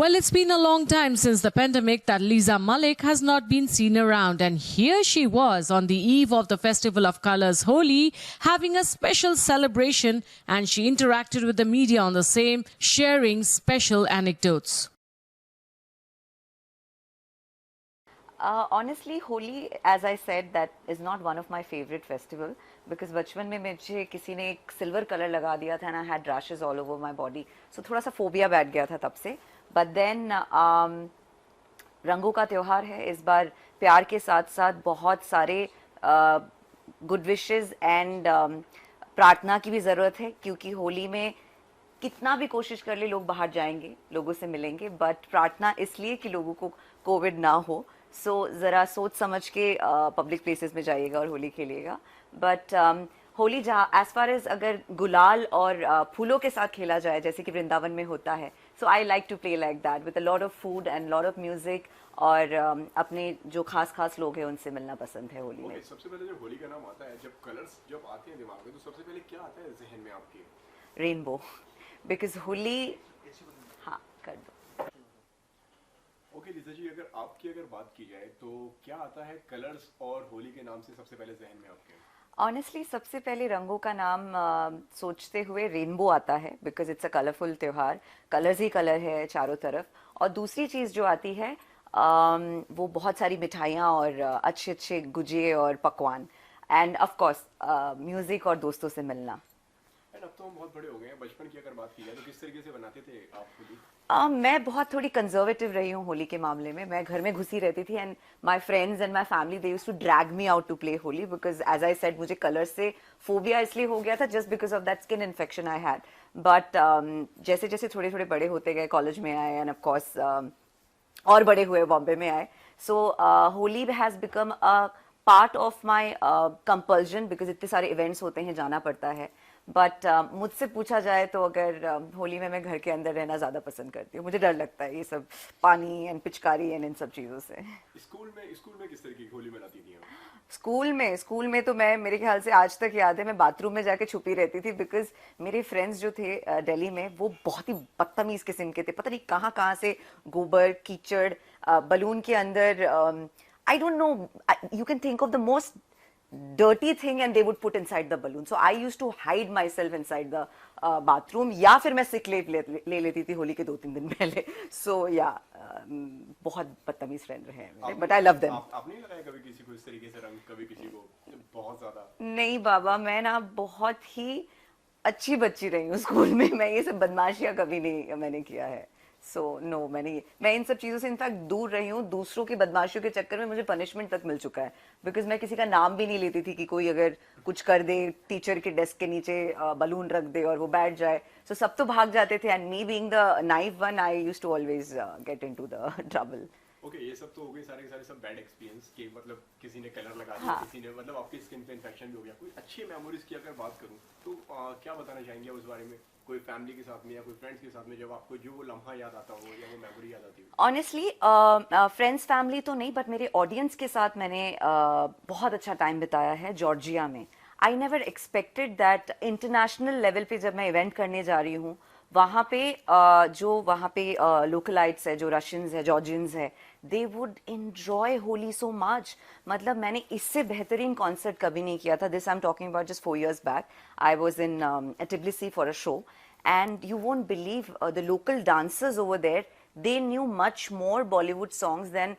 Well, it's been a long time since the pandemic that Liza Malik has not been seen around, and here she was on the eve of the Festival of Colors Holi, having a special celebration, and she interacted with the media on the same, sharing special anecdotes. Honestly, Holi, as I said, that is not one of my favorite festival because बचपन में मुझे किसी ने एक silver colour लगा दिया था and I had rashes all over my body, so थोड़ा सा फोबिया बैठ गया था तब से. But then रंगों का त्योहार है इस बार, प्यार के साथ साथ बहुत सारे गुड विशेस एंड प्रार्थना की भी ज़रूरत है, क्योंकि होली में कितना भी कोशिश कर ले लोग बाहर जाएंगे, लोगों से मिलेंगे, बट प्रार्थना इसलिए कि लोगों को कोविड ना हो. सो ज़रा सोच समझ के पब्लिक प्लेसेस में जाइएगा और होली खेलिएगा. बट होली जहाँ एज फार एज अगर गुलाल और फूलों के साथ खेला जाए जैसे कि वृंदावन में होता है, so I like to play like that with a lot of food and lot of music, और अपने जो खास लोग हैं उनसे मिलना पसंद है होली में. सबसे पहले जब होली का नाम आता है, जब कलर्स जब आते हैं दिमाग में, तो सबसे पहले क्या आता है जहन में आपके? Rainbow, because Holi. हाँ, कर दो. ओके लिजा जी, अगर बात की जाए तो क्या आता है कलर्स और होली के नाम से सबसे पहले जहन में आपके? ऑनेस्टली सबसे पहले रंगों का नाम सोचते हुए रेनबो आता है, बिकॉज इट्स अ कलरफुल त्यौहार, कलर्स ही कलर है चारों तरफ. और दूसरी चीज़ जो आती है वो बहुत सारी मिठाइयाँ और अच्छे गुजिये और पकवान, एंड ऑफ कोर्स म्यूज़िक और दोस्तों से मिलना. अब तो हम बहुत बड़े हो गए हैं, बचपन की अगर बात की जाए तो किस तरीके से बनाते थे आप होली? मैं बहुत थोड़ी कंजर्वेटिव रही हूँ होली के मामले में. मैं घर में घुसी रहती थी and my friends and my family they used to drag me out to play Holi, because as I said मुझे कलर से फोबिया इसलिए हो गया था just because of that skin infection I had. But जैसे जैसे थोड़े बड़े होते गए, कॉलेज में आए एंड ऑफ कोर्स और बड़े हुए, बॉम्बे में आए, so Holi has become a part of my compulsion, because इतने सारे इवेंट्स होते हैं, जाना पड़ता है. बट मुझसे पूछा जाए तो अगर होली में मैं घर के अंदर रहना ज़्यादा पसंद करती हूँ. मुझे डर लगता है ये सब पानी एंड पिचकारी एंड इन सब चीज़ों से. स्कूल में किस तरीके की होली मनाती थी आप? स्कूल में तो मैं, मेरे ख्याल से आज तक याद है, मैं बाथरूम में जाके छुपी रहती थी, बिकॉज मेरे फ्रेंड्स जो थे दिल्ली में वो बहुत ही बदतमीज़ किस्म के थे. पता नहीं कहाँ से गोबर कीचड़ बलून के अंदर, I don't know, you can think of the most dirty thing and they would put inside the balloon. So I used to hide myself inside the bathroom, या फिर मैं sick leave ले लेती थी होली के 2-3 दिन पहले. So yeah, बहुत बदतमीज फ्रेंड रहे हैं मेरे, but I love them. आपने नहीं लगाया कभी किसी को इस तरीके से रंग, कभी किसी को बहुत ज्यादा? नहीं बाबा, मैं ना बहुत ही अच्छी बच्ची रही हूँ स्कूल में. मैं ये सब बदमाशियाँ कभी नहीं मैंने किया है. सो नो, मैं इन सब चीज़ों से इनफैक्ट दूर रही हूँ. दूसरों की बदमाशियों के चक्कर में मुझे पनिशमेंट तक मिल चुका है, बिकॉज मैं किसी का नाम भी नहीं लेती थी कि कोई अगर कुछ कर दे, टीचर के डेस्क के नीचे बलून रख दे और वो बैठ जाए, सो सब तो भाग जाते थे, and me being the naive one I used to always get into the trouble. Okay, ये सब तो हो गए सारे के सारे सब बैड एक्सपीरियंस के, मतलब किसी ने कलर लगा दिया, हाँ. किसी ने, मतलब आपकी स्किन पे इन्फेक्शन भी हो गया. कोई अच्छी मेमोरीज की अगर बात करूं तो क्या बताना चाहेंगे उस बारे में? कोई फैमिली के साथ में या कोई फ्रेंड्स के साथ में जब आपको जो वो लम्हा याद आता हो या वो मेमोरी याद आती हो? ऑनेस्टली फ्रेंड्स फैमिली तो नहीं, बट मेरे ऑडियंस के साथ मैंने बहुत अच्छा टाइम बिताया है जॉर्जिया में. I never expected that international level पे जब मैं इवेंट करने जा रही हूँ, वहाँ पे जो वहाँ पे लोकलाइट्स है, जो रशियंस है, जॉर्जियंस है, they would enjoy Holi so much. मतलब मैंने इससे बेहतरीन कॉन्सर्ट कभी नहीं किया था. This I am talking about just 4 years back. I was in Tbilisi for a show, and you won't believe the local dancers over there, they knew much more Bollywood songs than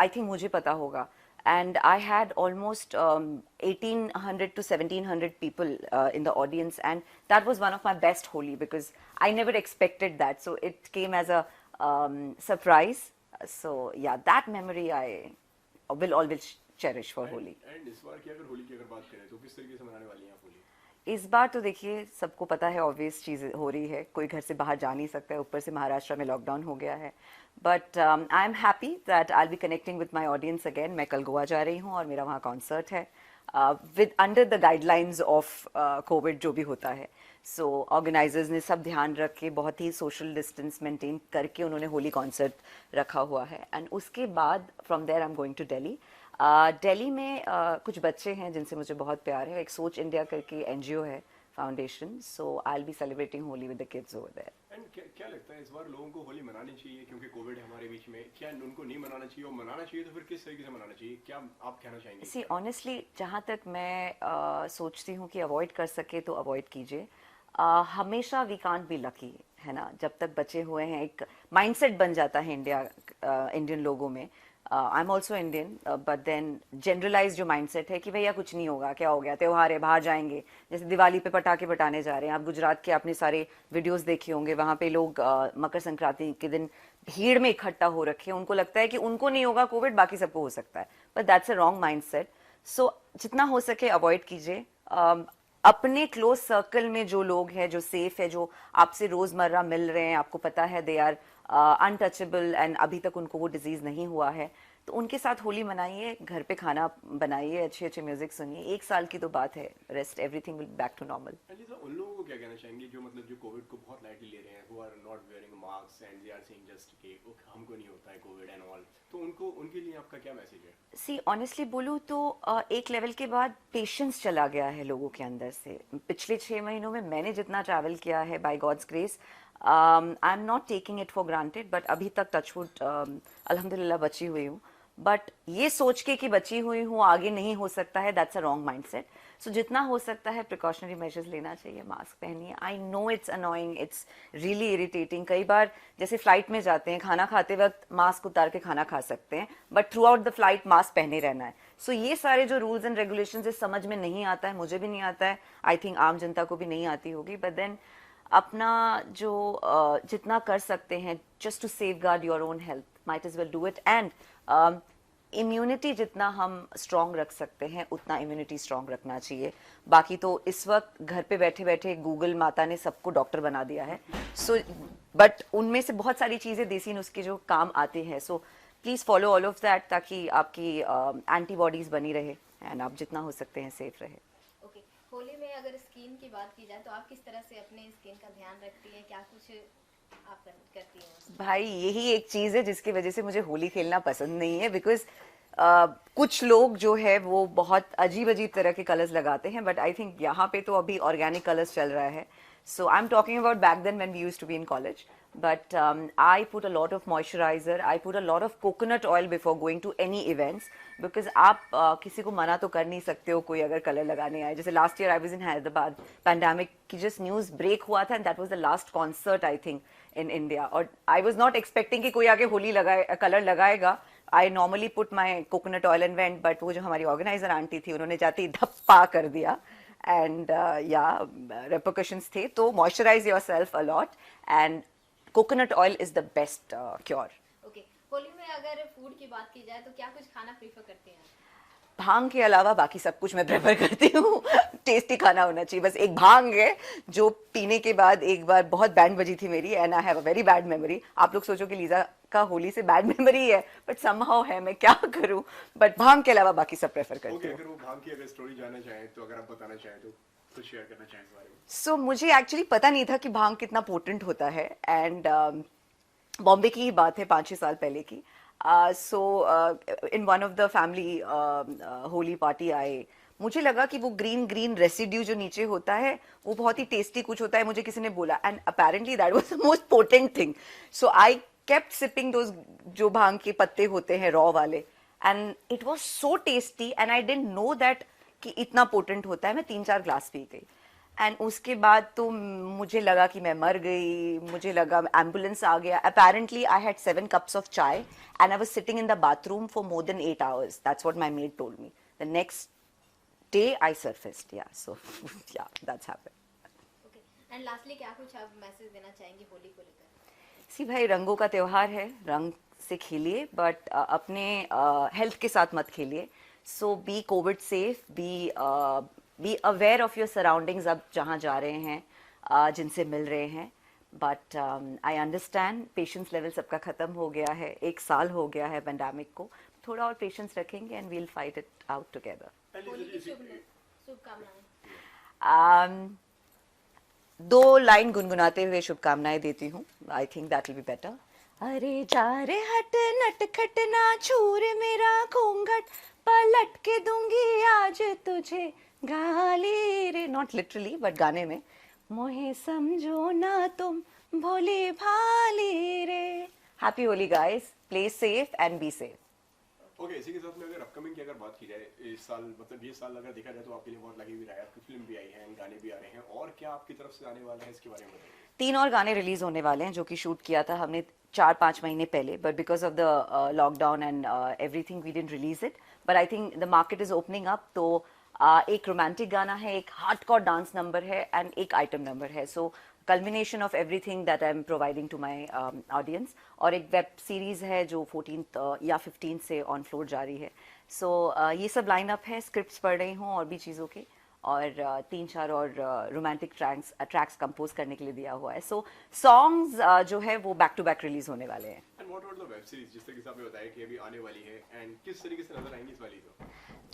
I think मुझे पता होगा. And I had almost 1800 to 1700 people in the audience, and that was one of my best Holi because I never expected that, so it came as a surprise. So yeah, that memory I will always cherish for Holi. And इस बार की अगर होली की अगर बात करें तो किस तरीके से मनाने वाली हैं आप होली? इस बार तो देखिए, सबको पता है ऑब्वियस चीज़ हो रही है, कोई घर से बाहर जा नहीं सकता है, ऊपर से महाराष्ट्र में लॉकडाउन हो गया है. But I am happy that I will be connecting with my audience again. मैं कल गोवा जा रही हूँ और मेरा वहाँ कॉन्सर्ट है with under the guidelines of Covid जो भी होता है. सो ऑर्गेनाइजर्स ने सब ध्यान रख के बहुत ही सोशल डिस्टेंस मेंटेन करके उन्होंने होली कॉन्सर्ट रखा हुआ है. एंड उसके बाद from there I am going to Delhi. Delhi में कुछ बच्चे हैं जिनसे मुझे बहुत प्यार है. एक सोच इंडिया करके NGO है Foundation. So I'll be celebrating Holi with the kids over there. And क्या लगता है इस बार लोगों को होली मनानी चाहिए क्योंकि कोविड है हमारे बीच में, क्या उनको नहीं मनाना चाहिए, और मनाना चाहिए तो फिर किस तरीके से मनाना चाहिए, क्या आप कहना चाहेंगे? See, honestly, जहाँ तक मैं सोचती हूँ कि अवॉइड कर सके तो अवॉइड कीजिए. हमेशा वी कांट बी लकी, है ना. जब तक बचे हुए हैं एक माइंडसेट बन जाता है इंडियन लोगों में. I am also Indian, but then generalise जो माइंडसेट है कि भैया कुछ नहीं होगा, क्या हो गया, त्योहार है, बाहर जाएंगे. जैसे दिवाली पे पटाखे फटाने जा रहे हैं, आप गुजरात के आपने सारे वीडियोस देखे होंगे, वहाँ पे लोग मकर संक्रांति के दिन भीड़ में इकट्ठा हो रखे हैं. उनको लगता है कि उनको नहीं होगा कोविड, बाकी सबको हो सकता है. But that's a wrong mindset. So जितना हो सके अवॉइड कीजिए. अपने क्लोज सर्कल में जो लोग हैं, जो सेफ है, जो आपसे रोजमर्रा मिल रहे हैं, आपको पता है दे आर अनटचेबल एंड अभी तक उनको वो डिजीज नहीं हुआ है, तो उनके साथ होली मनाइए, घर पे खाना बनाइए, अच्छे अच्छे म्यूजिक सुनिए. 1 साल की तो बात है, rest everything will back to normal. Aliza, उन लोगों को क्या कहना चाहेंगे जो मतलब जो कोविड को बहुत लाइटली ले रहे हैं, who are not wearing masks and they are saying just कि okay, हमको नहीं होता है कोविड एंड ऑल, तो उनको उनके लिए आपका क्या मैसेज है? सी ऑनेस्टली बोलूँ तो एक लेवल के बाद पेशेंस चला गया है लोगों के अंदर से. पिछले 6 महीनों में मैंने जितना ट्रैवल किया है, by God's grace, I am not taking it for granted, but अभी तक टचवुड अल्हम्दुलिल्लाह बची हुई हूँ. बट ये सोच के कि बची हुई हूँ आगे नहीं हो सकता है, that's a wrong mindset. So जितना हो सकता है प्रिकॉशनरी मेजर्स लेना चाहिए. मास्क पहनिए. I know it's annoying, it's really irritating. कई बार जैसे फ्लाइट में जाते हैं, खाना खाते वक्त मास्क उतार के खाना खा सकते हैं, but through out the flight mask पहने रहना है. सो ये सारे जो रूल्स एंड रेगुलेशंस है, समझ में नहीं आता है, मुझे भी नहीं आता है, आई थिंक आम जनता को भी नहीं आती होगी. बट देन अपना जो जितना कर सकते हैं just to safeguard your own health, might as well do it. And immunity जितना हम स्ट्रांग रख सकते हैं उतना इम्यूनिटी स्ट्रांग रखना चाहिए. बाकी तो इस वक्त घर पे बैठे बैठे गूगल माता ने सबको डॉक्टर बना दिया है. सो बट उनमें से बहुत सारी चीज़ें देसी नुस्खे जो काम आते हैं, so please follow all of that ताकि आपकी एंटीबॉडीज़ बनी रहे एंड आप जितना हो सकते हैं सेफ रहे. ओके, होली में अगर स्किन की बात की जाए तो आप किस तरह से अपने स्किन का ध्यान रखती हैं, क्या कुछ आप करती हैं? भाई यही एक चीज है जिसकी वजह से मुझे होली खेलना पसंद नहीं है. बिकॉज कुछ लोग जो है वो बहुत अजीब अजीब तरह के कलर्स लगाते हैं, बट आई थिंक यहाँ पे तो अभी ऑर्गेनिक कलर्स चल रहा है. So I am talking about back then when we used to be in college. But I put a lot of moisturizer. I put a lot of coconut oil before going to any events because आप किसी को मना तो कर नहीं सकते हो कोई अगर कलर लगाने आए. जैसे last year I was in Hyderabad, pandemic की जस्ट न्यूज़ ब्रेक हुआ था and that was the last concert I think in India. और आई वाज नॉट एक्सपेक्टिंग कि कोई आगे होली कलर लगाएगा. I normally put my coconut oil and went, but वो जो हमारी ऑर्गेनाइजर आंटी थी उन्होंने जाते ही धप्पा कर दिया एंड या रेपरकशंस थे. तो moisturise your self a lot and coconut oil is the best cure. Okay, Holi में अगर फूड की बात की जाए तो क्या कुछ खाना प्रीफर करते हैं? भांग के अलावा बाकी सब कुछ मैं प्रेफर करती हूँ. टेस्टी खाना होना चाहिए. बस एक भांग है जो पीने के बाद एक बार बहुत बैंड बजी थी मेरी and I have a very bad memory. आप लोग सोचो कि लीजा का होली से बैड मेमोरी है, बट समहाउ है, मैं क्या करूँ. बट भांग के अलावा बाकी सब प्रेफर करती ओके, हूँ. अगर वो भांग की अगर स्टोरी जानना चाहें तो अगर आप बताना चाहें तो कुछ शेयर करना चाहें इस बारे में. सो मुझे एक्चुअली पता नहीं था कि भांग कितना पोटेंट होता है. एंड बॉम्बे की ही बात है 5-6 साल पहले की. So in one of the family Holi party आए, मुझे लगा कि वो ग्रीन ग्रीन रेसिड्यू जो नीचे होता है वो बहुत ही टेस्टी कुछ होता है, मुझे किसी ने बोला and apparently that was the most potent thing. So I kept sipping those जो भांग के पत्ते होते हैं रॉ वाले and it was so tasty and I didn't know that कि इतना पोटेंट होता है. मैं 3-4 ग्लास पी गई एंड उसके बाद तो मुझे लगा कि मैं मर गई. मुझे लगा एम्बुलेंस आ गया. Apparently I had 7 cups of chai and I was sitting in the bathroom for more than 8 hours. That's what my maid told me. The next day I surfaced. Yeah, so yeah, that's happened. Okay, and lastly क्या कुछ आप message देना चाहेंगे होली को लेकर? सी भाई, रंगों का त्योहार है, रंग से खेलिए बट अपने हेल्थ के साथ मत खेलिए. So be COVID safe, be aware of your surroundings. अब जहाँ जा रहे हैं, जिनसे मिल रहे हैं, but I understand patience level सबका ख़त्म हो गया है. 1 साल हो गया है पेंडेमिक को. थोड़ा और पेशेंस रखेंगे and we'll fight it out together. Holi की शुभकामनाएं. 2 लाइन गुनगुनाते हुए शुभकामनाएं देती हूँ. I think that will be better. अरे जा रे हट नट खट ना छूरे मेरा घूंघट, पलट के दूंगी आज तुझे गाली रे. नॉट लिटरली बट गाने में, मोहे समझो ना तुम भोली भाली रे। Happy Holi guys, play safe and be safe. Okay, इसी के साथ में अगर अपकमिंग की अगर बात की जाए, इस साल मतलब ये साल अगर देखा जाए तो आपके लिए बहुत लगी भी रहा है, आपकी फिल्म भी आई है, गाने भी आ रहे हैं, और क्या आपकी तरफ से आने वाला है इसके बारे में बताइए। 3 और गाने रिलीज होने वाले हैं जो कि शूट किया था हमने 4-5 महीने पहले, but because of the lockdown and everything we didn't release it, but I think the market is opening up. तो एक रोमांटिक गाना है, एक हार्डकोर डांस नंबर है एंड एक आइटम नंबर है। So culmination of everything that I'm providing to my audience, और एक वेब सीरीज है जो 14th या 15th से ऑन फ्लोर जारी है। सो ये सब लाइनअप है, स्क्रिप्ट्स पढ़ रही हूँ और भी चीज़ों के, और 3-4 और रोमांटिक ट्रैक्स कंपोज करने के लिए दिया हुआ है। सो सॉन्ग्स जो है वो बैक टू बैक रिलीज होने वाले हैं। And what about the web series, जिस तरीके से आपने बताया कि अभी आने वाली है, एंड किस तरीके से नजर आएंगी इस वाली को?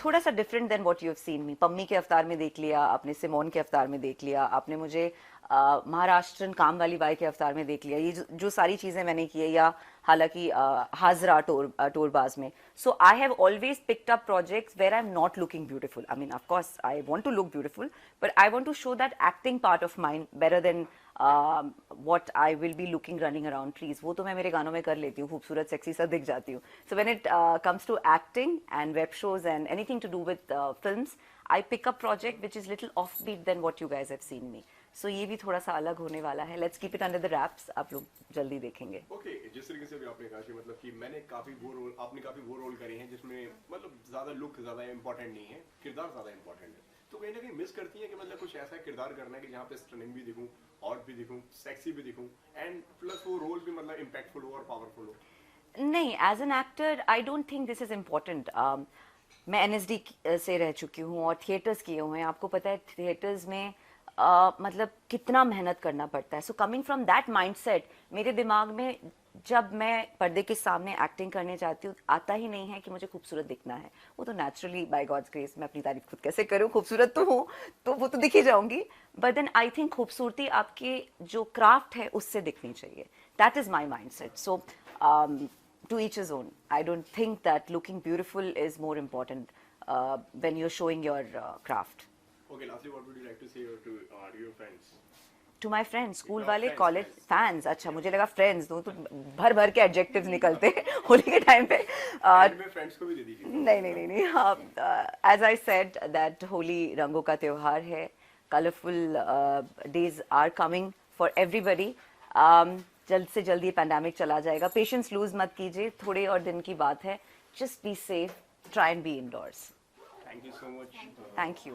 थोड़ा सा different than what you have seen me. Pammi के अवतार में देख लिया आपने, सिमोन के अवतार में देख लिया आपने, मुझे महाराष्ट्रन काम वाली बाई के अवतार में देख लिया। ये जो सारी चीज़ें मैंने की है, या हालांकि हाजरा टोरबाज में। So I have always picked up projects where I am not looking beautiful. I mean of course I want to look beautiful, but I want to show that acting part of mind better than what I will be looking running around trees। वो तो मैं मेरे गानों में कर लेती हूँ, खूबसूरत सेक्सी सा दिख जाती हूँ। So when it comes to acting and web shows and anything to do with films, I pick up project which is little offbeat than what you guys have seen me। So ये भी थोड़ा सा अलग होने वाला है। Let's keep it under the wraps। आप लोग जल्दी देखेंगे। ओके, जिस तरीके से भी आपने कहा कि मतलब कि मैंने काफी आपने काफी वो रोल करे हैं जिसमें मतलब ज्यादा लुक ज्यादा इंपॉर्टेंट नहीं है, किरदार ज्यादा इंपॉर्टेंट है। तो कहीं ना कहीं मिस करती है कि मतलब कुछ ऐसा किरदार करना है कि जहाँ पे स्टनिंग भी दिखूं, हॉट भी दिखूं, सेक्सी भी दिखूं, एंड प्लस वो रोल भी मतलब इम्पैक्टफुल हो और पावरफुल हो। नहीं, as an actor I don't think this is important. मैं NSD से रह चुकी हूँ और थिएटर्स किए हुए हैं। आपको पता है थिएटर्स में मतलब कितना मेहनत करना पड़ता है। So coming from that mindset, मेरे दिमाग में जब मैं पर्दे के सामने एक्टिंग करने जाती हूँ, आता ही नहीं है कि मुझे खूबसूरत दिखना है। वो तो नेचुरली बाय गॉड्स ग्रेस, मैं अपनी तारीफ खुद कैसे करूँ, खूबसूरत तो हूँ तो वो तो दिख ही जाऊंगी। बट देन आई थिंक खूबसूरती आपके जो क्राफ्ट है उससे दिखनी चाहिए। That is my mind set. So to each his own. I don't think that looking beautiful is more important when you're showing your craft. Okay, lastly, what would you like to say to your friends? To my friends, school No, वाले, friends, college friends. fans। अच्छा, मुझे लगा friends, तो भर भर के adjectives निकलते होली के टाइम पे। एंड में फ्रेंड्स को भी दे दीजिए। नहीं। As I said that Holi रंगों का त्योहार है। Colorful days are coming for everybody। जल्द से जल्द ये पैंडेमिक चला जाएगा। पेशेंस लूज मत कीजिए, थोड़े और दिन की बात है। Just be safe, try and be indoors. Thank you so much. Thank you.